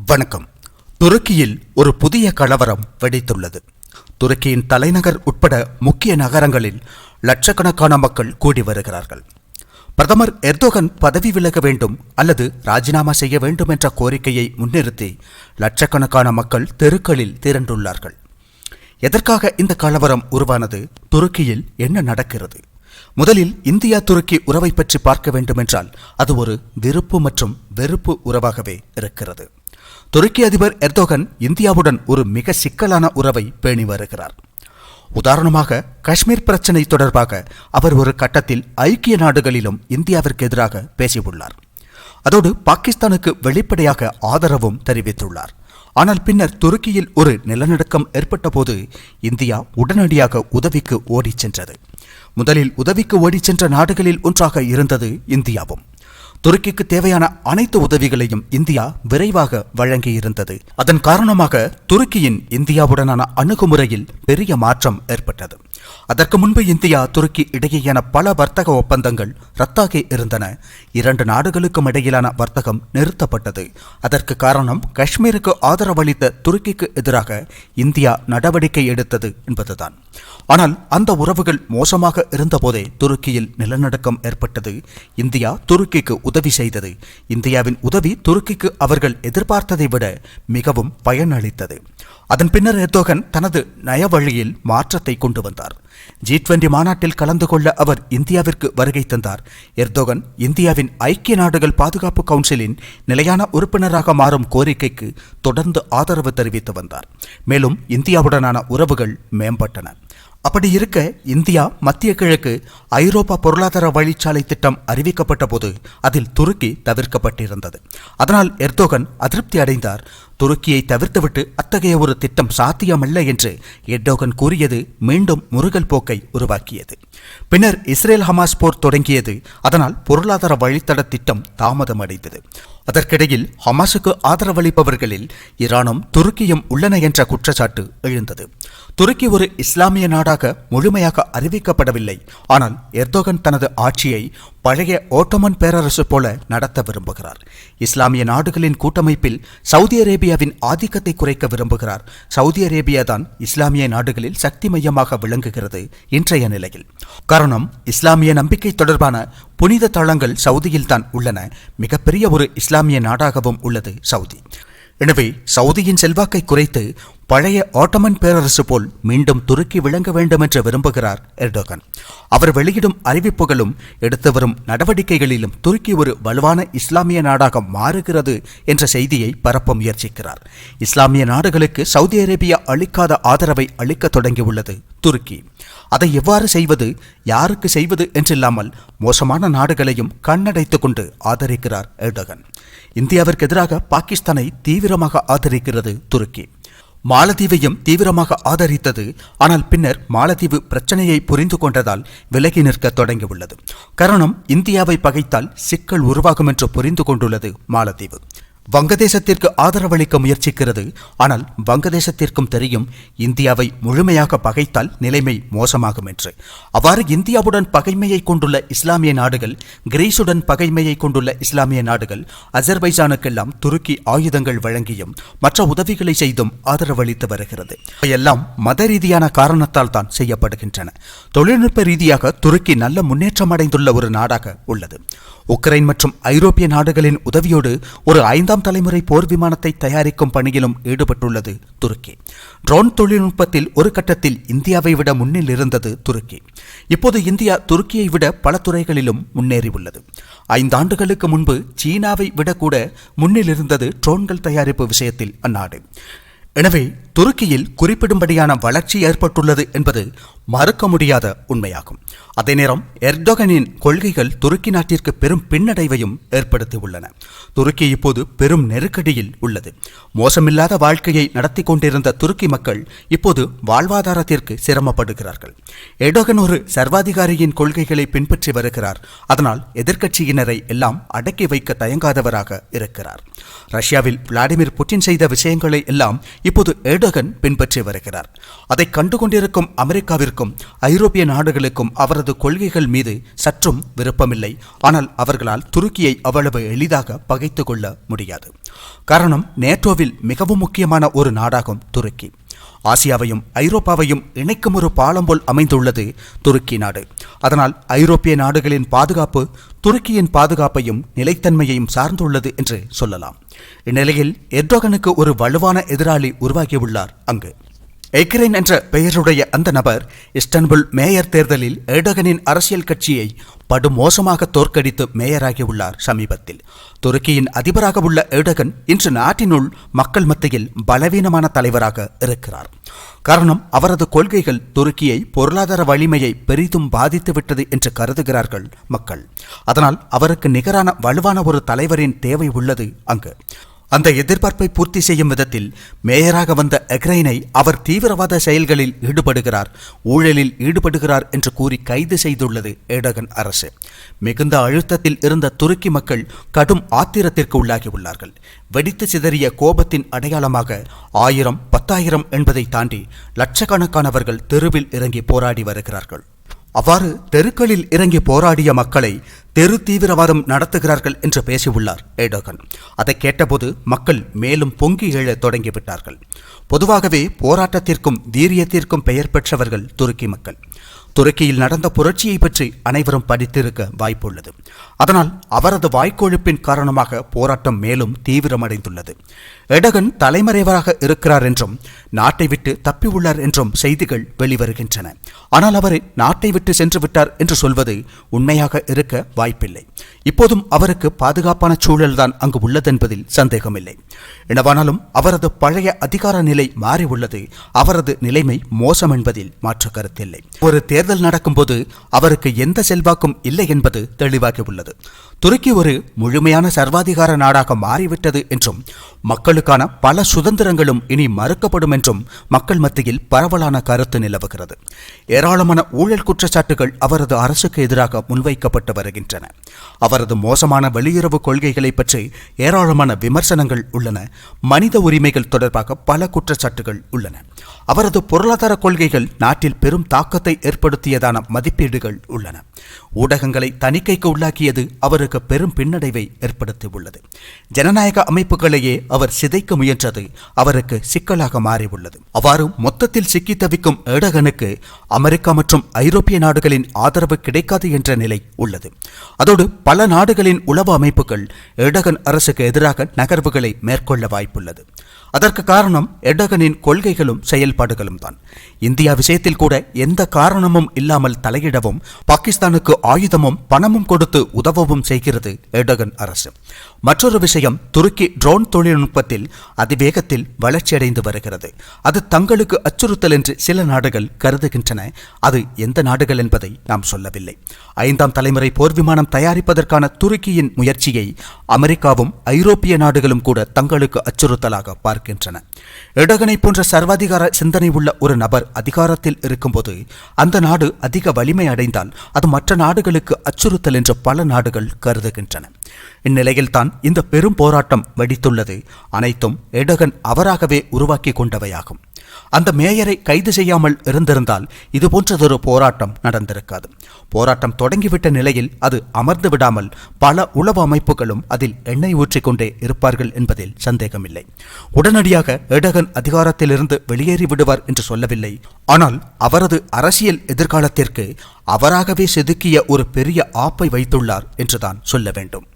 வணக்கம். துருக்கியில் ஒரு புதிய கலவரம் வெடித்துள்ளது. துருக்கியின் தலைநகர் உட்பட முக்கிய நகரங்களில் லட்சக்கணக்கான மக்கள் கூடி வருகிறார்கள். பிரதமர் எர்தோகன் பதவி விலக வேண்டும் அல்லது ராஜினாமா செய்ய வேண்டும் என்ற கோரிக்கையை முன்னிறுத்தி லட்சக்கணக்கான மக்கள் தெருக்களில் திரண்டுள்ளார்கள். எதற்காக இந்த கலவரம் உருவானது? துருக்கியில் என்ன நடக்கிறது? முதலில் இந்தியா துருக்கி உறவை பற்றி பார்க்க வேண்டுமென்றால் அது ஒரு விருப்பு மற்றும் வெறுப்பு உறவாகவே இருக்கிறது. துருக்கி அதிபர் எர்தோகன் இந்தியாவுடன் ஒரு மிக சிக்கலான உறவை பேணி வருகிறார். உதாரணமாக, காஷ்மீர் பிரச்சினை தொடர்பாக அவர் ஒரு கட்டத்தில் ஐக்கிய நாடுகளிலும் இந்தியாவிற்கு எதிராக பேசியுள்ளார். அதோடு பாகிஸ்தானுக்கு வெளிப்படையாக ஆதரவும் தெரிவித்துள்ளார். ஆனால் பின்னர் துருக்கியில் ஒரு நிலநடுக்கம் ஏற்பட்ட போது இந்தியா உடனடியாக உதவிக்கு ஓடிச் சென்றது. முதலில் உதவிக்கு ஓடிச் சென்ற நாடுகளில் ஒன்றாக இருந்தது இந்தியாவும். துருக்கிக்கு தேவையான அனைத்து உதவிகளையும் இந்தியா விரைவாக வழங்கியிருந்தது. அதன் காரணமாக துருக்கியின் இந்தியாவுடனான அணுகுமுறையில் பெரிய மாற்றம் ஏற்பட்டது. அதற்கு முன்பு இந்தியா துருக்கி இடையேயான பல வர்த்தக ஒப்பந்தங்கள் ரத்தாகி இருந்தன. இரண்டு நாடுகளுக்கும் இடையிலான வர்த்தகம் நிறுத்தப்பட்டது. அதற்கு காரணம் காஷ்மீருக்கு ஆதரவளித்த துருக்கிக்கு எதிராக இந்தியா நடவடிக்கை எடுத்தது என்பதுதான். ஆனால் அந்த உறவுகள் மோசமாக இருந்தபோதே துருக்கியில் நிலநடுக்கம் ஏற்பட்டது. இந்தியா துருக்கிக்கு உதவி செய்தது. இந்தியாவின் உதவி துருக்கிக்கு அவர்கள் எதிர்பார்த்ததை விட மிகவும் பயனளித்தது. அதன் பின்னர் எர்தோகன் தனது நய வழியில் மாற்றத்தை கொண்டு வந்தார். G20 மாநாட்டில் கலந்து கொள்ள அவர் இந்தியாவிற்கு வருகை தந்தார். எர்தோகன் இந்தியாவின் ஐக்கிய நாடுகள் பாதுகாப்பு கவுன்சிலின் நிலையான உறுப்பினராக மாறும் கோரிக்கைக்கு தொடர்ந்து ஆதரவு தெரிவித்து வந்தார். மேலும் இந்தியாவுடனான உறவுகள் மேம்பட்டன. அப்படி இருக்க, இந்தியா மத்திய கிழக்கு ஐரோப்பா பொருளாதார வழிச்சாலை திட்டம் அறிவிக்கப்பட்ட போது அதில் துருக்கி தவிர்க்கப்பட்டிருந்தது. அதனால் எர்தோகன் அதிருப்தி அடைந்தார். துருக்கியை தவிர்த்துவிட்டு அத்தகைய ஒரு திட்டம் சாத்தியமல்ல என்று எர்டோகன் கூறியது மீண்டும் முருகல் போக்கை உருவாக்கியது. பின்னர் இஸ்ரேல் ஹமாஸ் போர் தொடங்கியது. அதனால் பொருளாதார வழித்தட திட்டம் தாமதமடைந்தது. அதற்கிடையில் ஹமாஸுக்கு ஆதரவளிப்பவர்களில் ஈரானும் துருக்கியும் உள்ளன என்ற குற்றச்சாட்டு எழுந்தது. துருக்கி ஒரு இஸ்லாமிய நாடாக முழுமையாக அறிவிக்கப்படவில்லை. ஆனால் எர்தோகன் தனது ஆட்சியை பழைய ஓட்டோமன் பேரரசு போல நடத்த விரும்புகிறார். இஸ்லாமிய நாடுகளின் கூட்டமைப்பில் சவுதி அரேபியாவின் ஆதிக்கத்தை குறைக்க விரும்புகிறார். சவுதி அரேபியா தான் இஸ்லாமிய நாடுகளில் சக்தி மையமாக விளங்குகிறது இன்றைய நிலையில். காரணம், இஸ்லாமிய நம்பிக்கை தொடர்பான புனித தளங்கள் சவுதியில் தான் உள்ளன. மிகப்பெரிய ஒரு இஸ்லாமிய நாடாகவும் உள்ளது சவுதி. எனவே சவுதியின் செல்வாக்கை குறைத்து பழைய ஓட்டமன் பேரரசு போல் மீண்டும் துருக்கி விளங்க வேண்டும் என்று விரும்புகிறார் எர்டோகன். அவர் வெளியிடும் அறிவிப்புகளும் எடுத்து வரும் நடவடிக்கைகளிலும் துருக்கி ஒரு வலுவான இஸ்லாமிய நாடாக மாறுகிறது என்ற செய்தியை பரப்ப முயற்சிக்கிறார். இஸ்லாமிய நாடுகளுக்கு சவுதி அரேபியா அளிக்காத ஆதரவை அளிக்க தொடங்கியுள்ளது துருக்கி. அதை எவ்வாறு செய்வது, யாருக்கு செய்வது என்றில்லாமல் மோசமான நாடுகளையும் கண்ணடைத்துக் கொண்டு ஆதரிக்கிறார் எர்டோகன். இந்தியாவிற்கு எதிராக பாகிஸ்தானை தீவிரமாக ஆதரிக்கிறது துருக்கி. மாலத்தீவையும் தீவிரமாக ஆதரித்தது. ஆனால் பின்னர் மாலத்தீவு பிரச்சனையை புரிந்து கொண்டதால் விலகி நிற்க தொடங்கியுள்ளது. காரணம், இந்தியாவை பகைத்தால் சிக்கல் உருவாகும் என்று புரிந்து கொண்டுள்ளது மாலத்தீவு. வங்கதேசத்திற்கு ஆதரவளிக்க முயற்சிக்கிறது. ஆனால் வங்கதேசத்திற்கும் தெரியும் இந்தியாவை முழுமையாக பகைத்தால் நிலைமை மோசமாகும் என்று. அவ்வாறு இந்தியாவுடன் பகைமையை கொண்டுள்ள இஸ்லாமிய நாடுகள், கிரீஸுடன் பகைமையை கொண்டுள்ள இஸ்லாமிய நாடுகள், அஜர்பைஜானுக்கெல்லாம் துருக்கி ஆயுதங்கள் வழங்கியும் மற்ற உதவிகளை செய்தும் ஆதரவளித்து வருகிறது. இவையெல்லாம் மத ரீதியான காரணத்தால் தான் செய்யப்படுகின்றன. தொழில்நுட்ப ரீதியாக துருக்கி நல்ல முன்னேற்றம் அடைந்துள்ள ஒரு நாடாக உள்ளது. உக்ரைன் மற்றும் ஐரோப்பிய நாடுகளின் உதவியோடு ஒரு 5ஆம் தலைமுறை போர் விமானத்தை தயாரிக்கும் பணியிலும் ஈடுபட்டுள்ளது துருக்கி. ட்ரோன் தொழில்நுட்பத்தில் ஒரு கட்டத்தில் இந்தியாவை விட முன்னில் இருந்தது துருக்கி. இப்போது இந்தியா துருக்கியை விட பல துறைகளிலும் முன்னேறியுள்ளது. 5 ஆண்டுகளுக்கு முன்பு சீனாவை விட கூட முன்னில் இருந்தது ட்ரோன்கள் தயாரிப்பு விஷயத்தில் அந்நாடு. எனவே துருக்கியில் குறிப்பிடும்படியான வளர்ச்சி ஏற்பட்டுள்ளது என்பது மறுக்க முடியாத உண்மையாகும். அதே நேரம் எர்டோகனின் கொள்கைகள் துருக்கி நாட்டிற்கு பெரும் பின்னடைவையும் ஏற்படுத்தியுள்ளன. துருக்கி இப்போது பெரும் நெருக்கடியில் உள்ளது. மோசமில்லாத வாழ்க்கையை நடத்தி கொண்டிருந்த துருக்கி மக்கள் இப்போது வாழ்வாதாரத்திற்கு சிரமப்படுகிறார்கள். எர்டோகன் ஒரு சர்வாதிகாரியின் கொள்கைகளை பின்பற்றி வருகிறார். அதனால் எதிர்க்கட்சியினரை எல்லாம் அடக்கி வைக்க தயங்காதவராக இருக்கிறார். ரஷ்யாவில் விளாடிமிர் புட்டின் செய்த விஷயங்களை எல்லாம் இப்போது எர்டோகன் பின்பற்றி வருகிறார். அதை கண்டுகொண்டிருக்கும் அமெரிக்காவிற்கும் ஐரோப்பிய நாடுகளுக்கும் அவரது கொள்கைகள் மீது சற்றும் விருப்பமில்லை. ஆனால் அவர்களால் துருக்கியை அவ்வளவு எளிதாக பகைத்து கொள்ள முடியாது. காரணம், நேட்டோவில் மிகவும் முக்கியமான ஒரு நாடாகும் துருக்கி. ஆசியாவையும் ஐரோப்பாவையும் இணைக்கும் ஒரு பாலம் போல் அமைந்துள்ளது துருக்கி நாடு. அதனால் ஐரோப்பிய நாடுகளின் பாதுகாப்பு துருக்கியின் பாதுகாப்பையும் நிலைத்தன்மையையும் சார்ந்துள்ளது என்று சொல்லலாம். இந்நிலையில் எர்டோகனுக்கு ஒரு வலுவான எதிராளி உருவாகியுள்ளார் அங்கு. எக்ரைன் என்ற பெயருடைய அந்த நபர் இஸ்தான்புல் மேயர் தேர்தலில் எர்டோகனின் அரசியல் கட்சியை படுமோசமாக தோற்கடித்து மேயராகியுள்ளார் சமீபத்தில். துருக்கியின் அதிபராக உள்ள எர்டோகன் இன்று நாட்டினுள் மக்கள் மத்தியில் பலவீனமான தலைவராக இருக்கிறார். காரணம், அவரது கொள்கைகள் துருக்கியை பொருளாதார வலிமையை பெரிதும் பாதித்துவிட்டது என்று கருதுகிறார்கள் மக்கள். அதனால் அவருக்கு நிகரான வலுவான ஒரு தலைவரின் தேவை உள்ளது அங்கு. அந்த எதிர்பார்ப்பை பூர்த்தி செய்யும் விதத்தில் மேயராக வந்த எக்ரைனை அவர் தீவிரவாத செயல்களில் ஈடுபடுகிறார், ஊழலில் ஈடுபடுகிறார் என்று கூறி கைது செய்துள்ளது எர்டோகன் அரசு. மிகுந்த அழுத்தத்தில் இருந்த துருக்கி மக்கள் கடும் ஆத்திரத்திற்கு உள்ளாகியுள்ளார்கள். வெடித்து சிதறிய கோபத்தின் அடையாளமாக 1000, 10,000 என்பதை தாண்டி லட்சக்கணக்கானவர்கள் தெருவில் இறங்கி போராடி வருகிறார்கள். அவ்வாறு தெருக்களில் இறங்கி போராடிய மக்களை தெரு தீவிரவாதம் நடத்துகிறார்கள் என்று பேசியுள்ளார் எர்டோகன். அதை கேட்டபோது மக்கள் மேலும் பொங்கி எழ தொடங்கிவிட்டார்கள். பொதுவாகவே போராட்டத்திற்கும் வீரியத்திற்கும் பெயர் பெற்றவர்கள் துருக்கி மக்கள். துருக்கியில் நடந்த புரட்சியை பற்றி அனைவரும் படித்திருக்க வாய்ப்புள்ளது. அதனால் அவரது வாய்க்கொழுப்பின் காரணமாக போராட்டம் மேலும் தீவிரமடைந்துள்ளது. எர்டோகன் தலைமறைவாக இருக்கிறார் என்றும் நாட்டை விட்டு தப்பியுள்ளார் என்றும் செய்திகள் வெளிவருகின்றன. ஆனால் அவர் நாட்டை விட்டு சென்று விட்டார் என்று சொல்வது உண்மையாக இருக்க வாய்ப்பில்லை. இப்போதும் அவருக்கு பாதுகாப்பான சூழல்தான் அங்கு உள்ளதென்பதில் சந்தேகமில்லை. எனவானாலும் அவரது பழைய அதிகார நிலை மாறி உள்ளது. அவரது நிலைமை மோசம் என்பதில் மாற்று கருத்தில்லை. ஒரு தேர்தல் நடக்கும்போது அவருக்கு எந்த செல்வாக்கும் இல்லை என்பது தெளிவாகி உள்ளது. துருக்கி ஒரு முழுமையான சர்வாதிகார நாடாக மாறிவிட்டது என்றும் மக்களுக்கான பல சுதந்திரங்களும் இனி மறுக்கப்படும் என்றும் மக்கள் மத்தியில் பரவலான கருத்து நிலவுகிறது. ஏராளமான ஊழல் குற்றச்சாட்டுகள் அவரது அரசுக்கு எதிராக முன்வைக்கப்பட்டு வருகின்றன. அவரது மோசமான வெளியுறவு கொள்கைகளை பற்றி ஏராளமான விமர்சனங்கள் உள்ளன. மனித உரிமைகள் தொடர்பாக பல குற்றச்சாட்டுகள் உள்ளன. அவரது பொருளாதார கொள்கைகள் நாட்டில் பெரும் தாக்கத்தை ஏற்படுத்தியதான மதிப்பீடுகள் உள்ளன. ஊடகங்களை தணிக்கைக்கு உள்ளாக்கியது அவருக்கு பெரும் பின்னடைவை ஏற்படுத்தியுள்ளது. ஜனநாயக அமைப்புகளையே அவர் சிதைக்க முயன்றது அவருக்கு சிக்கலாக மாறியுள்ளது. அவ்வாறு மொத்தத்தில் சிக்கி தவிக்கும் எர்டோகனுக்கு அமெரிக்கா மற்றும் ஐரோப்பிய நாடுகளின் ஆதரவு கிடைக்காது என்ற நிலை உள்ளது. அதோடு பல நாடுகளின் உளவு அமைப்புகள் எர்டோகன் அரசுக்கு எதிராக நகர்வுகளை மேற்கொள்ள வாய்ப்புள்ளது. அதற்கு காரணம் எர்டோகனின் கொள்கைகளும் செயல்பாடுகளும் தான். இந்தியா விஷயத்தில் கூட எந்த காரணமும் இல்லாமல் தலையிடவும் பாகிஸ்தானுக்கு ஆயுதமும் பணமும் கொடுத்து உதவவும் செய்கிறது எர்டோகன் அரசு. மற்றொரு விஷயம், துருக்கி ட்ரோன் தொழில்நுட்பத்தில் அதிவேகத்தில் வளர்ச்சியடைந்து வருகிறது. அது தங்களுக்கு அச்சுறுத்தல் என்று சில நாடுகள் கருதுகின்றன. அது எந்த நாடுகள் என்பதை நாம் சொல்லவில்லை. 5ஆம் தலைமுறை போர் விமானம் தயாரிப்பதற்கான துருக்கியின் முயற்சியை அமெரிக்காவும் ஐரோப்பிய நாடுகளும் கூட தங்களுக்கு அச்சுறுத்தலாக பார்க்கின்றன. எர்டோகனை போன்ற சர்வாதிகார சிந்தனை உள்ள ஒரு நபர் அதிகாரத்தில் இருக்கும்போது அந்த நாடு அதிக வலிமை அடைந்தால் அது மற்ற நாடுகளுக்கு அச்சுறுத்தல் என்று பல நாடுகள் கருதுகின்றன. இந்நிலையில்தான் இந்த பெரும் போராட்டம் வெடித்துள்ளது. அனைத்தும் எர்டோகன் அவராகவே உருவாக்கி கொண்டவையாகும். அந்த மேயரை கைது செய்யாமல் இருந்திருந்தால் இதுபோன்றதொரு போராட்டம் நடந்திருக்காது. போராட்டம் தொடங்கிவிட்ட நிலையில் அது அமர்ந்து விடாமல் பல உளவு அமைப்புகளும் அதில் எண்ணெய் ஊற்றிக்கொண்டே இருப்பார்கள் என்பதில் சந்தேகமில்லை. உடனடியாக எர்டோகன் அதிகாரத்திலிருந்து வெளியேறி விடுவார் என்று சொல்லவில்லை. ஆனால் அவரது அரசியல் எதிர்காலத்திற்கு அவராகவே செதுக்கிய ஒரு பெரிய ஆப்பை வைத்துள்ளார் என்றுதான் சொல்ல வேண்டும்.